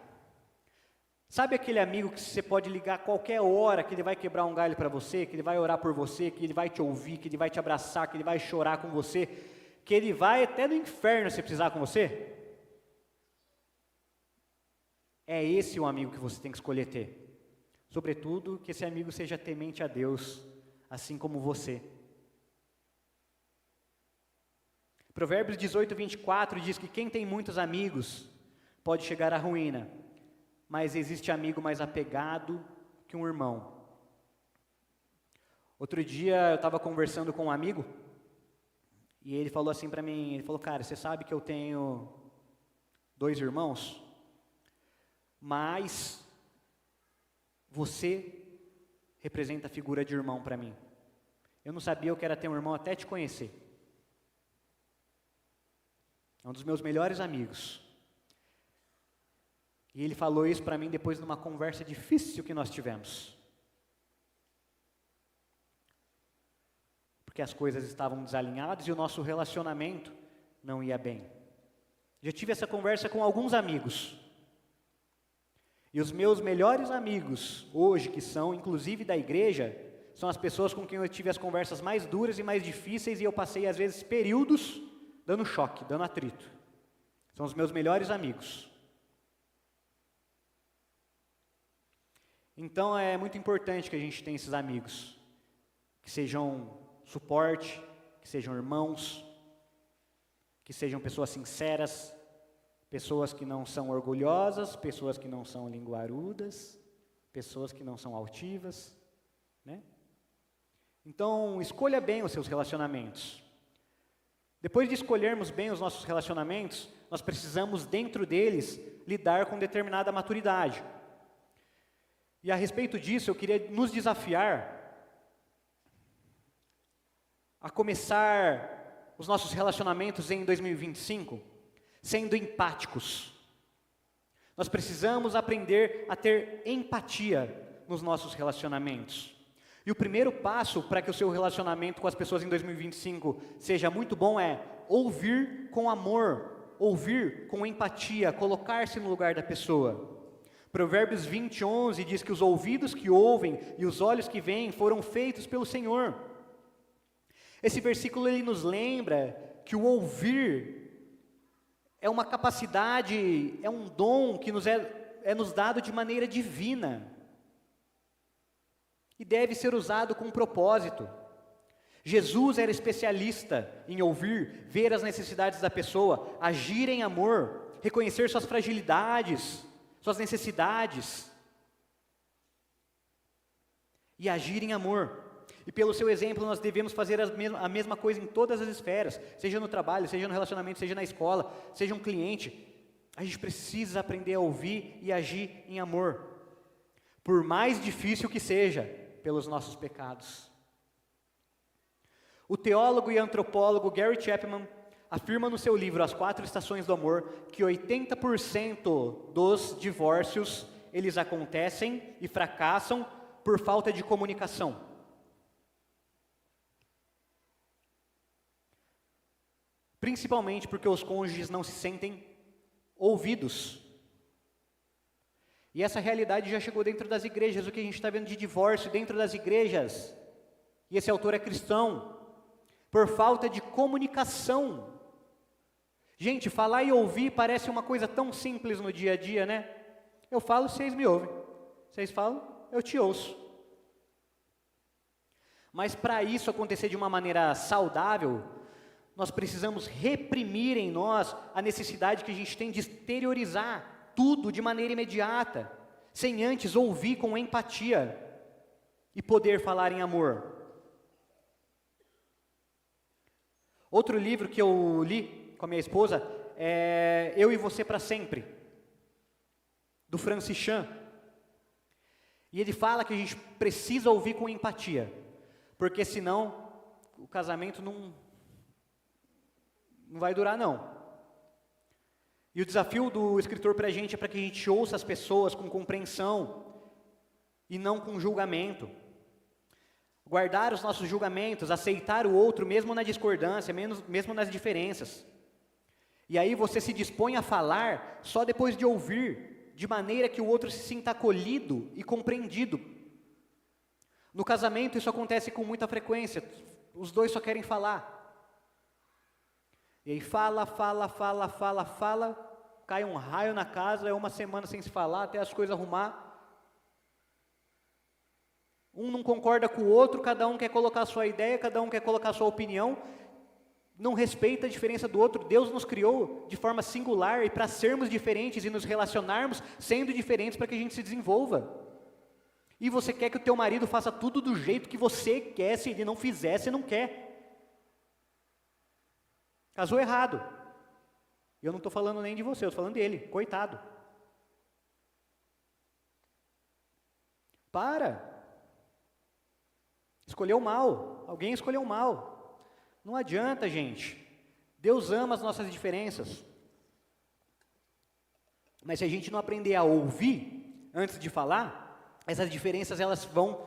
Sabe aquele amigo que você pode ligar a qualquer hora, que ele vai quebrar um galho para você, que ele vai orar por você, que ele vai te ouvir, que ele vai te abraçar, que ele vai chorar com você, que ele vai até no inferno se precisar com você? É esse o amigo que você tem que escolher ter. Sobretudo, que esse amigo seja temente a Deus, assim como você. Provérbios 18:24 diz que quem tem muitos amigos pode chegar à ruína, mas existe amigo mais apegado que um irmão. Outro dia eu estava conversando com um amigo, e ele falou assim para mim, ele falou, cara, você sabe que eu tenho 2 irmãos, mas você representa a figura de irmão para mim. Eu não sabia o que era ter um irmão até te conhecer. É um dos meus melhores amigos. E ele falou isso para mim depois de uma conversa difícil que nós tivemos. Porque as coisas estavam desalinhadas e o nosso relacionamento não ia bem. Já tive essa conversa com alguns amigos. E os meus melhores amigos, hoje, que são inclusive da igreja, são as pessoas com quem eu tive as conversas mais duras e mais difíceis, e eu passei às vezes períodos dando choque, dando atrito. São os meus melhores amigos. Então é muito importante que a gente tenha esses amigos, que sejam suporte, que sejam irmãos, que sejam pessoas sinceras, pessoas que não são orgulhosas, pessoas que não são linguarudas, pessoas que não são altivas, né? Então, escolha bem os seus relacionamentos. Depois de escolhermos bem os nossos relacionamentos, nós precisamos, dentro deles, lidar com determinada maturidade. E a respeito disso, eu queria nos desafiar a começar os nossos relacionamentos em 2025 sendo empáticos. Nós precisamos aprender a ter empatia nos nossos relacionamentos. E o primeiro passo para que o seu relacionamento com as pessoas em 2025 seja muito bom é ouvir com amor, ouvir com empatia, colocar-se no lugar da pessoa. Provérbios 20:11 diz que os ouvidos que ouvem e os olhos que veem foram feitos pelo Senhor. Esse versículo ele nos lembra que o ouvir é uma capacidade, é um dom que nos dado de maneira divina. E deve ser usado com propósito. Jesus era especialista em ouvir, ver as necessidades da pessoa, agir em amor, reconhecer suas fragilidades, suas necessidades e agir em amor. E pelo seu exemplo nós devemos fazer a mesma coisa em todas as esferas, seja no trabalho, seja no relacionamento, seja na escola, seja um cliente. A gente precisa aprender a ouvir e agir em amor, por mais difícil que seja, pelos nossos pecados. O teólogo e antropólogo Gary Chapman afirma no seu livro As 4 Estações do Amor que 80% dos divórcios eles acontecem e fracassam por falta de comunicação. Principalmente porque os cônjuges não se sentem ouvidos. E essa realidade já chegou dentro das igrejas, o que a gente está vendo de divórcio dentro das igrejas. E esse autor é cristão, por falta de comunicação. Gente, falar e ouvir parece uma coisa tão simples no dia a dia, né? Eu falo, vocês me ouvem. Vocês falam, eu te ouço. Mas para isso acontecer de uma maneira saudável, nós precisamos reprimir em nós a necessidade que a gente tem de exteriorizar tudo de maneira imediata, sem antes ouvir com empatia e poder falar em amor. Outro livro que eu li com a minha esposa é Eu e Você para Sempre, do Francis Chan. E ele fala que a gente precisa ouvir com empatia, porque senão o casamento não vai durar não. E o desafio do escritor para a gente é para que a gente ouça as pessoas com compreensão e não com julgamento. Guardar os nossos julgamentos, aceitar o outro mesmo na discordância, mesmo nas diferenças. E aí você se dispõe a falar só depois de ouvir, de maneira que o outro se sinta acolhido e compreendido. No casamento isso acontece com muita frequência, os dois só querem falar. E aí fala, cai um raio na casa, é uma semana sem se falar, até as coisas arrumar. Um não concorda com o outro, cada um quer colocar a sua ideia, cada um quer colocar a sua opinião, não respeita a diferença do outro. Deus nos criou de forma singular e para sermos diferentes e nos relacionarmos sendo diferentes para que a gente se desenvolva. E você quer que o teu marido faça tudo do jeito que você quer, se ele não fizer, você não quer. Casou errado. Eu não estou falando nem de você, eu estou falando dele, coitado. Para. Escolheu mal, alguém escolheu mal. Não adianta, gente. Deus ama as nossas diferenças. Mas se a gente não aprender a ouvir antes de falar, essas diferenças elas vão,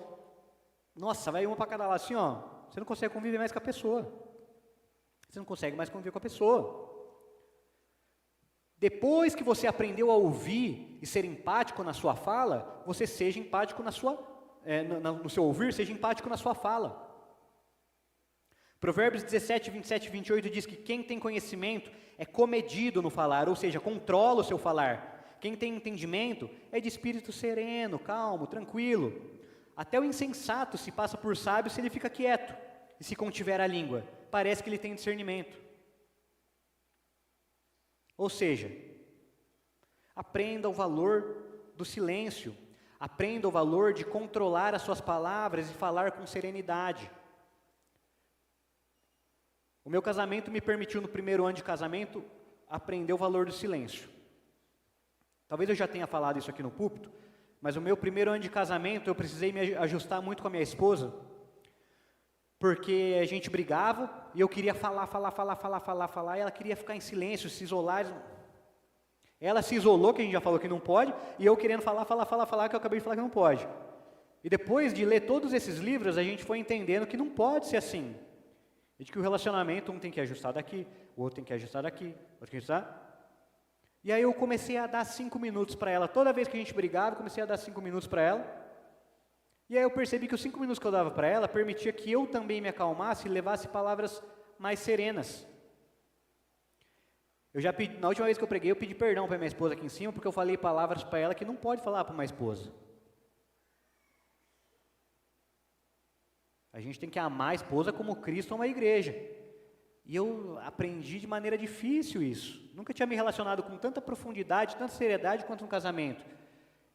nossa, vai uma para cada lado assim, ó. Você não consegue conviver mais com a pessoa. Você não consegue mais conviver com a pessoa. Depois que você aprendeu a ouvir e ser empático na sua fala, você seja empático no seu ouvir, seja empático na sua fala. Provérbios 17, 27 e 28 diz que quem tem conhecimento é comedido no falar, ou seja, controla o seu falar. Quem tem entendimento é de espírito sereno, calmo, tranquilo. Até o insensato se passa por sábio se ele fica quieto e se contiver a língua. Parece que ele tem discernimento. Ou seja, aprenda o valor do silêncio, aprenda o valor de controlar as suas palavras e falar com serenidade. O meu casamento me permitiu, no primeiro ano de casamento, aprender o valor do silêncio. Talvez eu já tenha falado isso aqui no púlpito, mas o meu primeiro ano de casamento eu precisei me ajustar muito com a minha esposa, porque a gente brigava e eu queria falar, e ela queria ficar em silêncio, se isolar. Ela se isolou, que a gente já falou que não pode, e eu querendo falar, que eu acabei de falar que não pode. E depois de ler todos esses livros, a gente foi entendendo que não pode ser assim. E de que o relacionamento, um tem que ajustar daqui, o outro tem que ajustar daqui, o outro tem que ajustar. E aí eu comecei a dar 5 minutos para ela. Toda vez que a gente brigava, eu comecei a dar 5 minutos para ela. E aí eu percebi que os 5 minutos que eu dava para ela, permitia que eu também me acalmasse e levasse palavras mais serenas. Eu já pedi, na última vez que eu preguei, eu pedi perdão para minha esposa aqui em cima, porque eu falei palavras para ela que não pode falar para uma esposa. A gente tem que amar a esposa como Cristo ama a igreja. E eu aprendi de maneira difícil isso. Nunca tinha me relacionado com tanta profundidade, tanta seriedade quanto no casamento.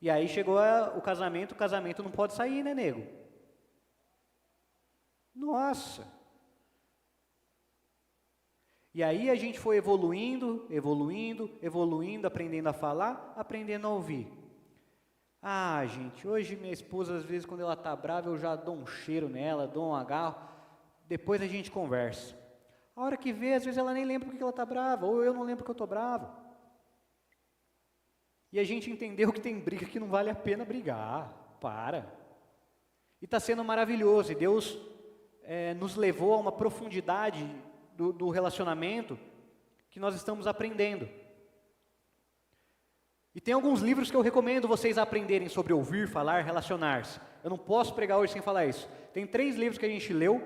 E aí chegou o casamento não pode sair, né, nego? Nossa! E aí a gente foi evoluindo, aprendendo a falar, aprendendo a ouvir. Ah, gente, hoje minha esposa, às vezes, quando ela está brava, eu já dou um cheiro nela, dou um agarro, depois a gente conversa. A hora que vê, às vezes ela nem lembra porque ela está brava, ou eu não lembro que eu estou bravo. E a gente entendeu que tem briga que não vale a pena brigar, para. E está sendo maravilhoso, e Deus nos levou a uma profundidade do relacionamento que nós estamos aprendendo. E tem alguns livros que eu recomendo vocês aprenderem sobre ouvir, falar, relacionar-se. Eu não posso pregar hoje sem falar isso. Tem 3 livros que a gente leu,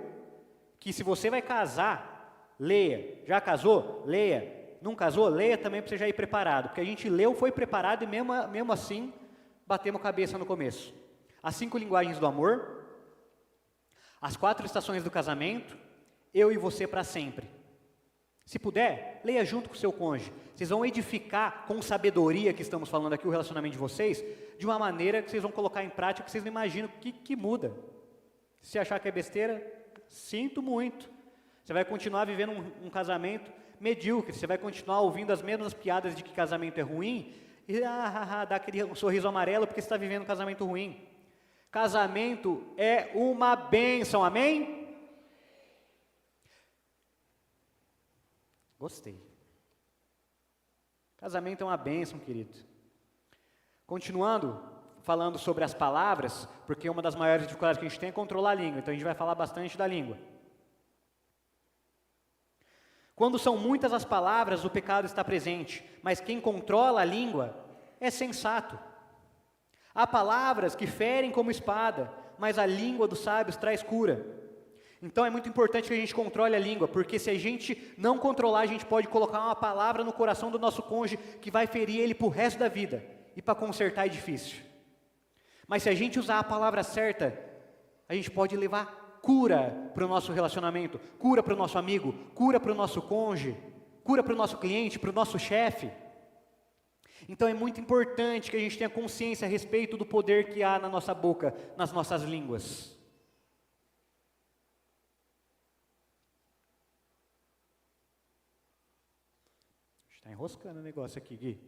que se você vai casar, leia. Já casou? Leia. Não casou? Leia também para você já ir preparado. Porque a gente leu, foi preparado e mesmo assim, batemos cabeça no começo. As 5 linguagens do amor, as 4 estações do casamento, eu e você para sempre. Se puder, leia junto com o seu cônjuge. Vocês vão edificar com sabedoria, que estamos falando aqui, o relacionamento de vocês, de uma maneira que vocês vão colocar em prática, que vocês não imaginam que muda. Se achar que é besteira, sinto muito. Você vai continuar vivendo um casamento medíocre, você vai continuar ouvindo as mesmas piadas de que casamento é ruim, e dá aquele sorriso amarelo porque você está vivendo um casamento ruim. Casamento é uma bênção, amém? Gostei. Casamento é uma bênção, querido. Continuando, falando sobre as palavras, porque uma das maiores dificuldades que a gente tem é controlar a língua, então a gente vai falar bastante da língua. Quando são muitas as palavras, o pecado está presente, mas quem controla a língua é sensato. Há palavras que ferem como espada, mas a língua dos sábios traz cura. Então é muito importante que a gente controle a língua, porque se a gente não controlar, a gente pode colocar uma palavra no coração do nosso cônjuge que vai ferir ele para o resto da vida, e para consertar é difícil. Mas se a gente usar a palavra certa, a gente pode levar cura para o nosso relacionamento, cura para o nosso amigo, cura para o nosso cônjuge, cura para o nosso cliente, para o nosso chefe. Então é muito importante que a gente tenha consciência a respeito do poder que há na nossa boca, nas nossas línguas. Está enroscando o negócio aqui, Gui.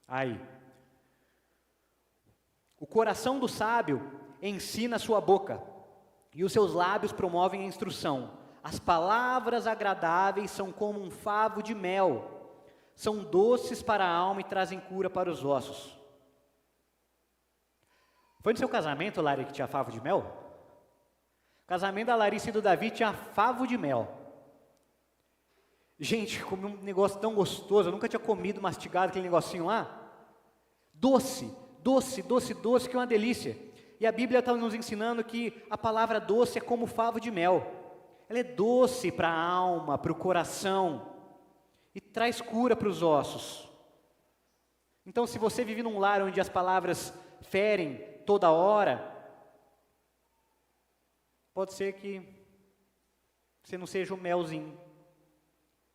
Aí. O coração do sábio ensina a sua boca, e os seus lábios promovem a instrução. As palavras agradáveis são como um favo de mel, são doces para a alma e trazem cura para os ossos. Foi no seu casamento, Lari, que tinha favo de mel? O casamento da Larissa e do Davi tinha favo de mel. Gente, comi um negócio tão gostoso, eu nunca tinha comido, mastigado aquele negocinho lá. Doce, doce, doce, doce, que é uma delícia. E a Bíblia está nos ensinando que a palavra doce é como favo de mel. Ela é doce para a alma, para o coração, e traz cura para os ossos. Então, se você vive num lar onde as palavras ferem toda hora, pode ser que você não seja o melzinho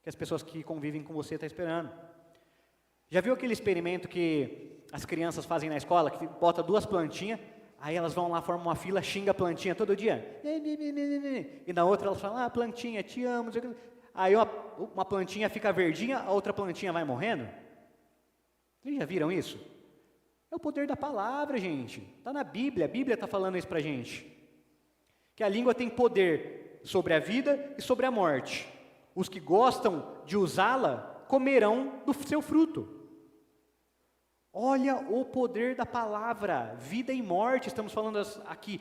que as pessoas que convivem com você estão esperando. Já viu aquele experimento que as crianças fazem na escola, que bota 2 plantinhas, aí elas vão lá, formam uma fila, xinga a plantinha todo dia, e na outra elas falam, plantinha, te amo, aí uma plantinha fica verdinha, a outra plantinha vai morrendo? Vocês já viram isso? É o poder da palavra, gente, está na Bíblia, a Bíblia está falando isso para a gente, que a língua tem poder sobre a vida e sobre a morte. Os que gostam de usá-la comerão do seu fruto. Olha o poder da palavra, vida e morte, estamos falando aqui,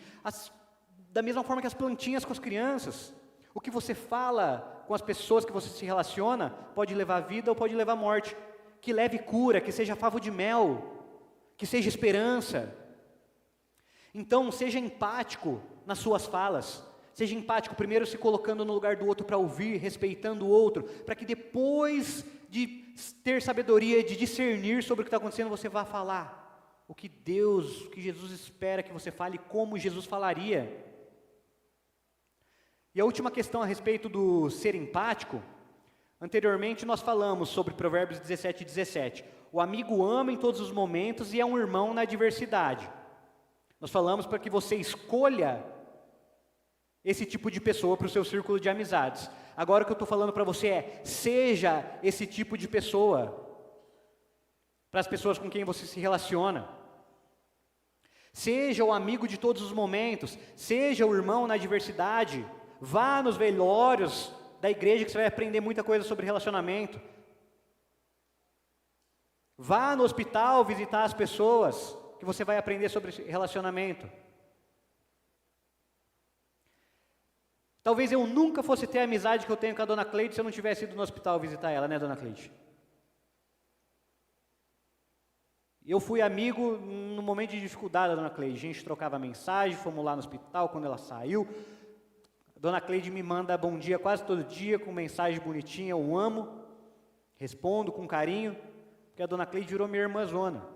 da mesma forma que as plantinhas com as crianças. O que você fala com as pessoas que você se relaciona, pode levar vida ou pode levar morte. Que leve cura, que seja favo de mel, que seja esperança. Então, seja empático nas suas falas. Seja empático, primeiro se colocando no lugar do outro para ouvir, respeitando o outro, para que depois de ter sabedoria, de discernir sobre o que está acontecendo, você vá falar o que Deus, o que Jesus espera que você fale, como Jesus falaria. E a última questão a respeito do ser empático, anteriormente nós falamos sobre Provérbios 17:17. O amigo ama em todos os momentos e é um irmão na adversidade. Nós falamos para que você escolha esse tipo de pessoa para o seu círculo de amizades. Agora o que eu estou falando para você é, seja esse tipo de pessoa para as pessoas com quem você se relaciona. Seja o amigo de todos os momentos, seja o irmão na adversidade. Vá nos velórios da igreja que você vai aprender muita coisa sobre relacionamento. Vá no hospital visitar as pessoas. que você vai aprender sobre relacionamento. Talvez eu nunca fosse ter a amizade que eu tenho com a dona Cleide se eu não tivesse ido no hospital visitar ela, né, dona Cleide? Eu fui amigo no momento de dificuldade da dona Cleide. A gente trocava mensagem, fomos lá no hospital quando ela saiu. A dona Cleide me manda bom dia quase todo dia, com mensagem bonitinha, eu amo. Respondo com carinho, porque a dona Cleide virou minha irmãzona.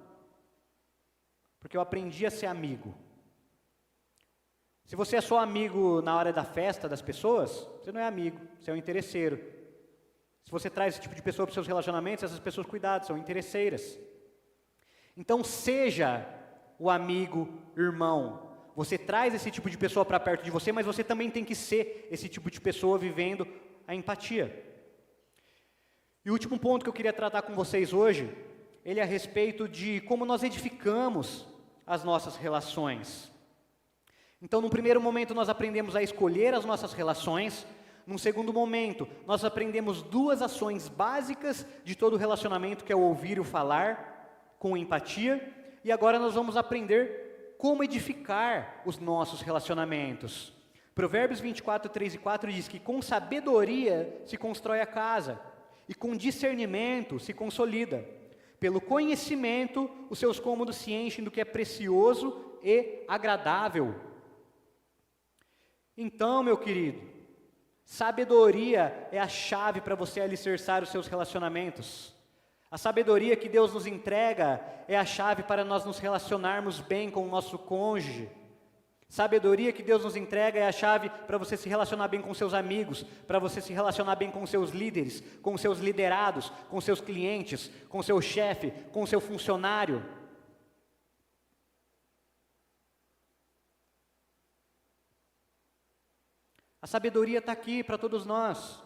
Porque eu aprendi a ser amigo. Se você é só amigo na hora da festa das pessoas, você não é amigo, você é um interesseiro. Se você traz esse tipo de pessoa para os seus relacionamentos, essas pessoas, cuidado, são interesseiras. Então seja o amigo, irmão. Você traz esse tipo de pessoa para perto de você, mas você também tem que ser esse tipo de pessoa vivendo a empatia. E o último ponto que eu queria tratar com vocês hoje, ele é a respeito de como nós edificamos as nossas relações. Então, num primeiro momento, nós aprendemos a escolher as nossas relações. Num segundo momento, nós aprendemos duas ações básicas de todo relacionamento, que é o ouvir e o falar, com empatia. E agora nós vamos aprender como edificar os nossos relacionamentos. Provérbios 24, 3 e 4 diz que com sabedoria se constrói a casa, e com discernimento se consolida. Pelo conhecimento, os seus cômodos se enchem do que é precioso e agradável. Então, meu querido, sabedoria é a chave para você alicerçar os seus relacionamentos. A sabedoria que Deus nos entrega é a chave para nós nos relacionarmos bem com o nosso cônjuge. Sabedoria que Deus nos entrega é a chave para você se relacionar bem com seus amigos, para você se relacionar bem com seus líderes, com seus liderados, com seus clientes, com seu chefe, com seu funcionário. A sabedoria está aqui para todos nós.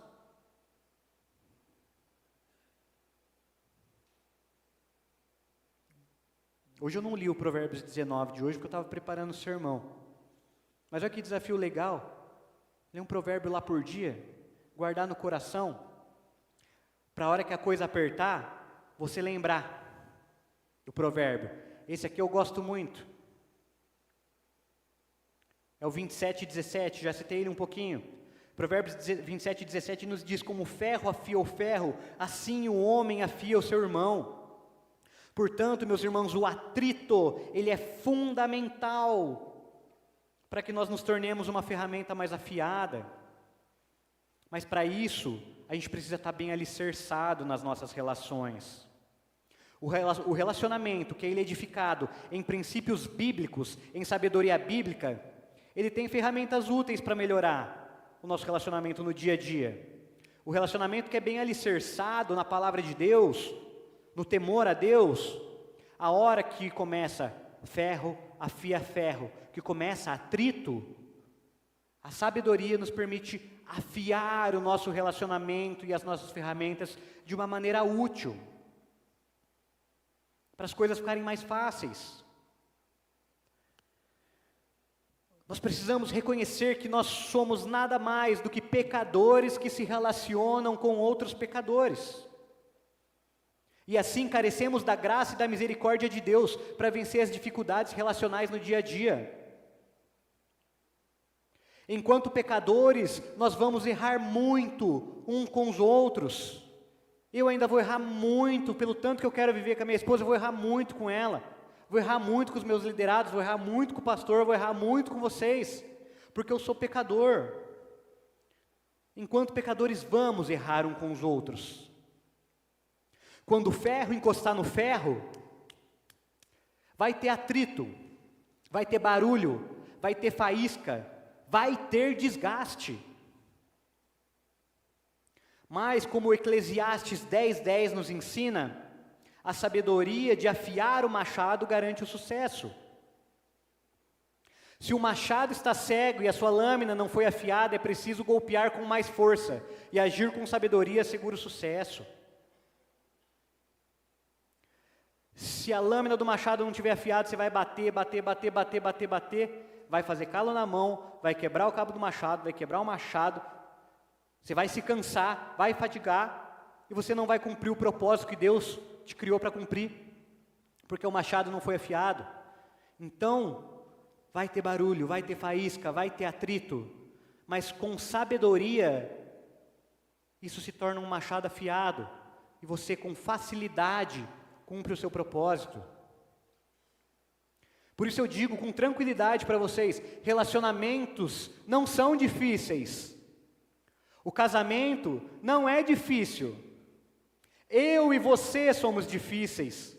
Hoje eu não li o Provérbios 19 de hoje, porque eu estava preparando o sermão. Mas olha que desafio legal. Ler um provérbio lá por dia, guardar no coração, para a hora que a coisa apertar, você lembrar do provérbio. Esse aqui eu gosto muito. É o 27:17, já citei ele um pouquinho. Provérbios 27:17 nos diz: como o ferro afia o ferro, assim o homem afia o seu irmão. Portanto, meus irmãos, o atrito, ele é fundamental para que nós nos tornemos uma ferramenta mais afiada. Mas para isso, a gente precisa estar bem alicerçado nas nossas relações. O relacionamento que ele é edificado em princípios bíblicos, em sabedoria bíblica, ele tem ferramentas úteis para melhorar o nosso relacionamento no dia a dia. O relacionamento que é bem alicerçado na palavra de Deus, no temor a Deus, a hora que começa ferro afia ferro, que começa atrito, a sabedoria nos permite afiar o nosso relacionamento e as nossas ferramentas de uma maneira útil, para as coisas ficarem mais fáceis. Nós precisamos reconhecer que nós somos nada mais do que pecadores que se relacionam com outros pecadores. E assim carecemos da graça e da misericórdia de Deus para vencer as dificuldades relacionais no dia a dia. Enquanto pecadores, nós vamos errar muito uns com os outros. Eu ainda vou errar muito, pelo tanto que eu quero viver com a minha esposa, eu vou errar muito com ela. Vou errar muito com os meus liderados, vou errar muito com o pastor, vou errar muito com vocês, porque eu sou pecador. Enquanto pecadores, vamos errar uns com os outros. Quando o ferro encostar no ferro, vai ter atrito, vai ter barulho, vai ter faísca, vai ter desgaste. Mas como o Eclesiastes 10:10 nos ensina, a sabedoria de afiar o machado garante o sucesso. Se o machado está cego e a sua lâmina não foi afiada, é preciso golpear com mais força, e agir com sabedoria assegura o sucesso. Se a lâmina do machado não estiver afiada, você vai bater, vai fazer calo na mão, vai quebrar o cabo do machado, vai quebrar o machado, você vai se cansar, vai fatigar, e você não vai cumprir o propósito que Deus te criou para cumprir, porque o machado não foi afiado. Então, vai ter barulho, vai ter faísca, vai ter atrito, mas com sabedoria, isso se torna um machado afiado, e você com facilidade cumpre o seu propósito. Por isso eu digo com tranquilidade para vocês, relacionamentos não são difíceis. O casamento não é difícil. Eu e você somos difíceis.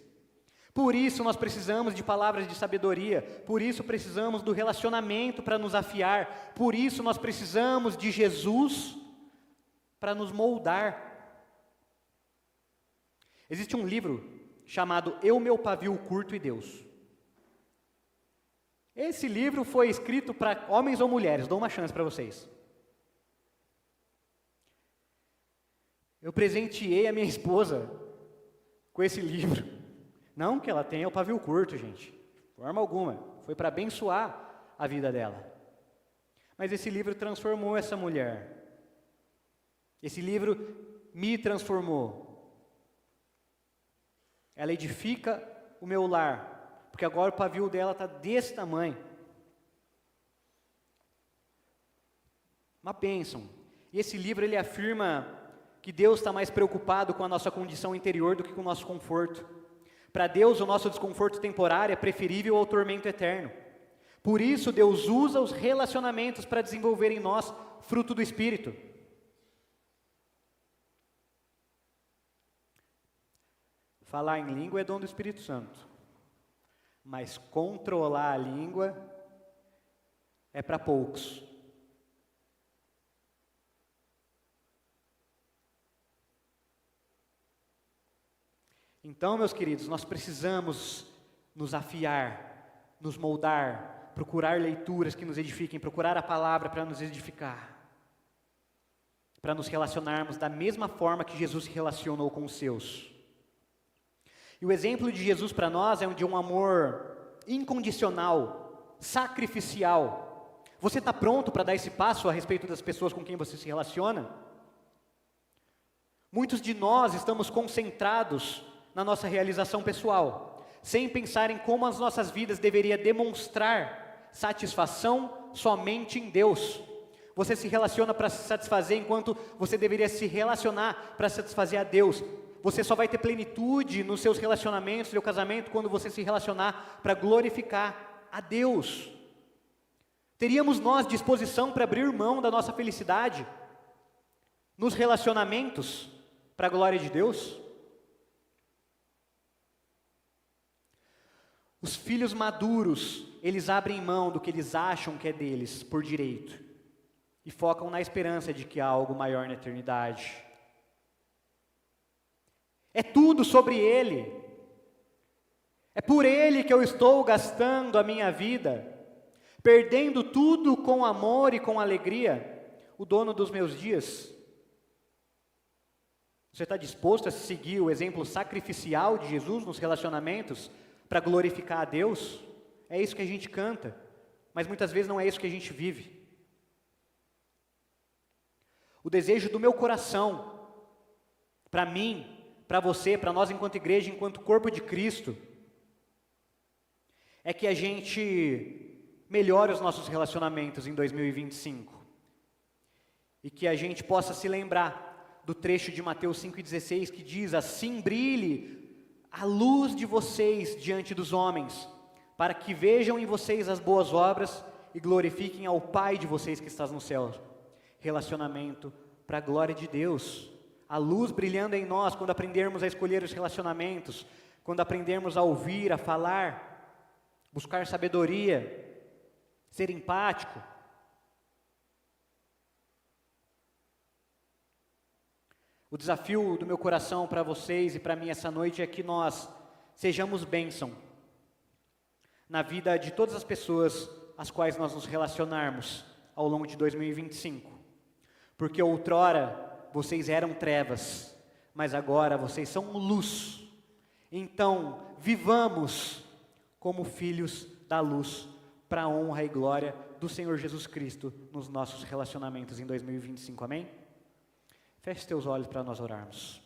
Por isso nós precisamos de palavras de sabedoria, por isso precisamos do relacionamento para nos afiar, por isso nós precisamos de Jesus para nos moldar. Existe um livro chamado Eu, Meu Pavio Curto e Deus. Esse livro foi escrito para homens ou mulheres, dou uma chance para vocês. Eu presenteei a minha esposa com esse livro. Não que ela tenha o pavio curto, gente, de forma alguma. Foi para abençoar a vida dela. Mas esse livro transformou essa mulher. Esse livro me transformou. Ela edifica o meu lar. Porque agora o pavio dela está desse tamanho. Uma bênção. E esse livro ele afirma que Deus está mais preocupado com a nossa condição interior do que com o nosso conforto. Para Deus, o nosso desconforto temporário é preferível ao tormento eterno. Por isso, Deus usa os relacionamentos para desenvolver em nós fruto do Espírito. Falar em língua é dom do Espírito Santo. Mas controlar a língua é para poucos. Então, meus queridos, nós precisamos nos afiar, nos moldar, procurar leituras que nos edifiquem, procurar a palavra para nos edificar, para nos relacionarmos da mesma forma que Jesus se relacionou com os seus. E o exemplo de Jesus para nós é de um amor incondicional, sacrificial. Você está pronto para dar esse passo a respeito das pessoas com quem você se relaciona? Muitos de nós estamos concentrados na nossa realização pessoal, sem pensar em como as nossas vidas deveriam demonstrar satisfação somente em Deus. Você se relaciona para se satisfazer enquanto você deveria se relacionar para satisfazer a Deus. Você só vai ter plenitude nos seus relacionamentos, no seu casamento, quando você se relacionar para glorificar a Deus. Teríamos nós disposição para abrir mão da nossa felicidade nos relacionamentos para a glória de Deus? Os filhos maduros, eles abrem mão do que eles acham que é deles por direito e focam na esperança de que há algo maior na eternidade. É tudo sobre Ele. É por Ele que eu estou gastando a minha vida, perdendo tudo com amor e com alegria, o dono dos meus dias. Você está disposto a seguir o exemplo sacrificial de Jesus nos relacionamentos para glorificar a Deus? É isso que a gente canta, mas muitas vezes não é isso que a gente vive. O desejo do meu coração, para mim, para você, para nós enquanto igreja, enquanto corpo de Cristo, é que a gente melhore os nossos relacionamentos em 2025 e que a gente possa se lembrar do trecho de Mateus 5,16 que diz: assim brilhe a luz de vocês diante dos homens, para que vejam em vocês as boas obras e glorifiquem ao Pai de vocês que está no céu. Relacionamento para a glória de Deus. A luz brilhando em nós quando aprendermos a escolher os relacionamentos, quando aprendermos a ouvir, a falar, buscar sabedoria, ser empático. O desafio do meu coração para vocês e para mim essa noite é que nós sejamos bênção na vida de todas as pessoas às quais nós nos relacionarmos ao longo de 2025. Porque outrora vocês eram trevas, mas agora vocês são luz. Então, vivamos como filhos da luz, para a honra e glória do Senhor Jesus Cristo nos nossos relacionamentos em 2025, amém? Feche teus olhos para nós orarmos.